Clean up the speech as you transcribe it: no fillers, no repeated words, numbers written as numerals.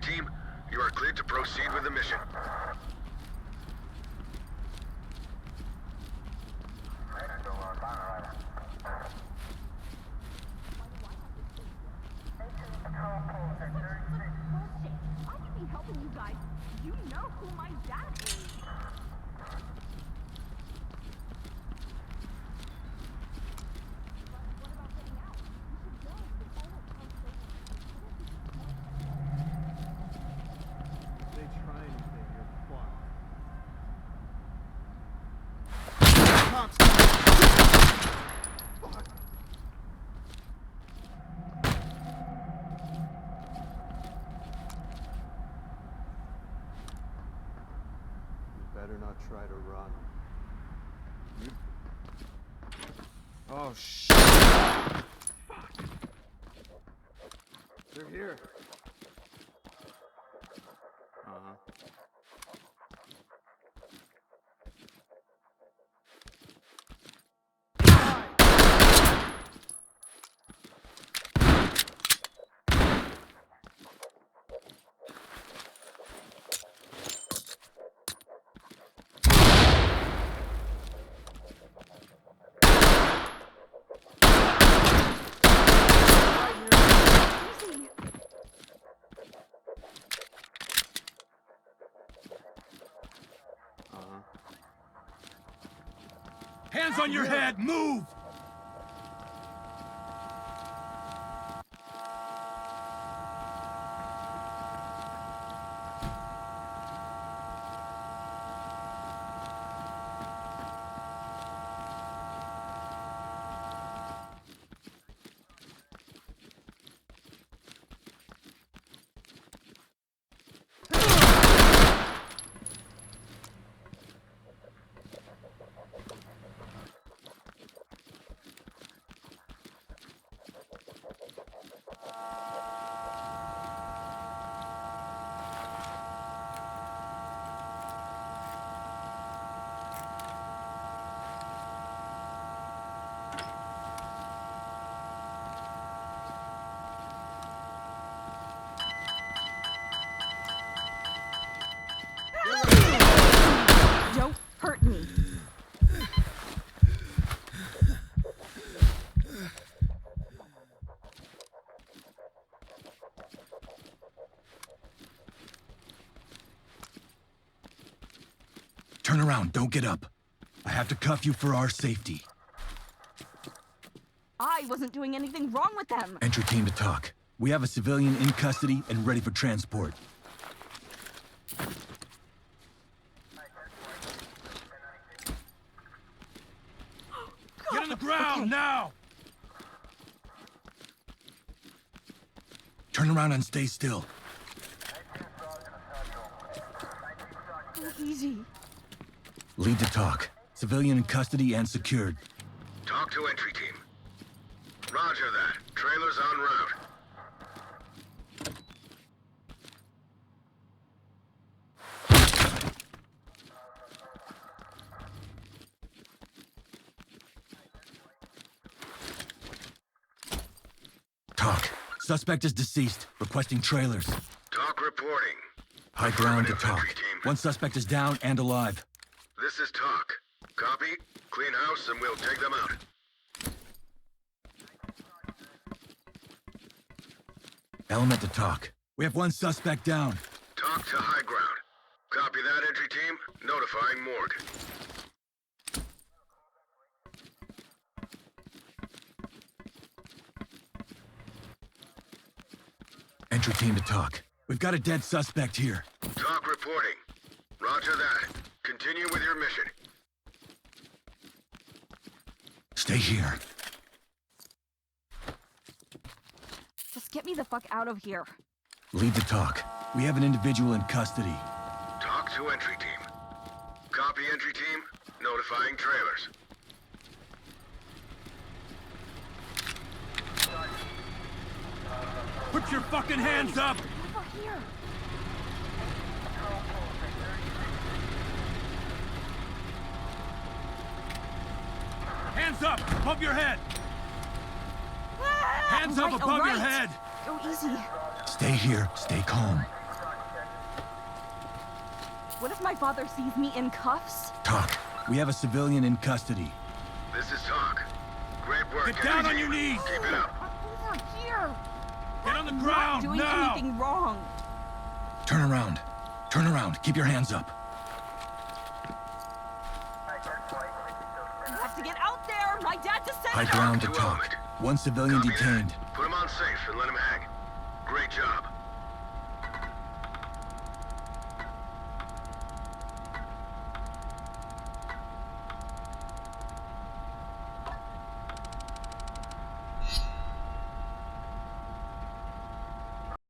Team, you are cleared to proceed with the mission. I could be helping you guys. You know who my dad is. What about getting out? You should go. It's all If they try anything, you're fucked. Cops! Fuck! You better not try to run. Oh, shit! Fuck! They're here. Uh-huh. easy. Uh-huh. Hands on your head! Move! Don't hurt me. Turn around, don't get up. I have to cuff you for our safety. I wasn't doing anything wrong with them. Entry team to talk. We have a civilian in custody and ready for transport. Get on the ground, Okay. now! Turn around and stay still. Go easy. Lead to talk. Civilian in custody and secured. Talk to entry team. Roger that. Trailers en route. Talk. Suspect is deceased. Requesting trailers. Talk reporting. High ground to Affirmative, talk. entry team. One suspect is down and alive. This is Talk. Copy. Clean house and we'll take them out. Element to talk. We have one suspect down. Talk to high ground. Copy that, entry team. Notifying morgue. Entry team to talk. We've got a dead suspect here. Talk reporting. Roger that. Continue with your mission. Stay here. Just get me the fuck out of here. Lead to talk. We have an individual in custody. Talk to entry team. Copy, entry team. Notifying trailers. Put your fucking hands up! Over here. Hands up! Above your head! Hands up Right, above your alright. head! Go easy. Stay here. Stay calm. What if my father sees me in cuffs? Talk. We have a civilian in custody. This is Talk. Great work, Get down entry on team. your knees! Keep it up. Over here! Get on the Not ground doing now! anything wrong. Turn around. Turn around. Keep your hands up. You have to get out there! My dad just said High ground to to Talk. element. One civilian Copy that. detained. Put him on safe and let him hang. Great job.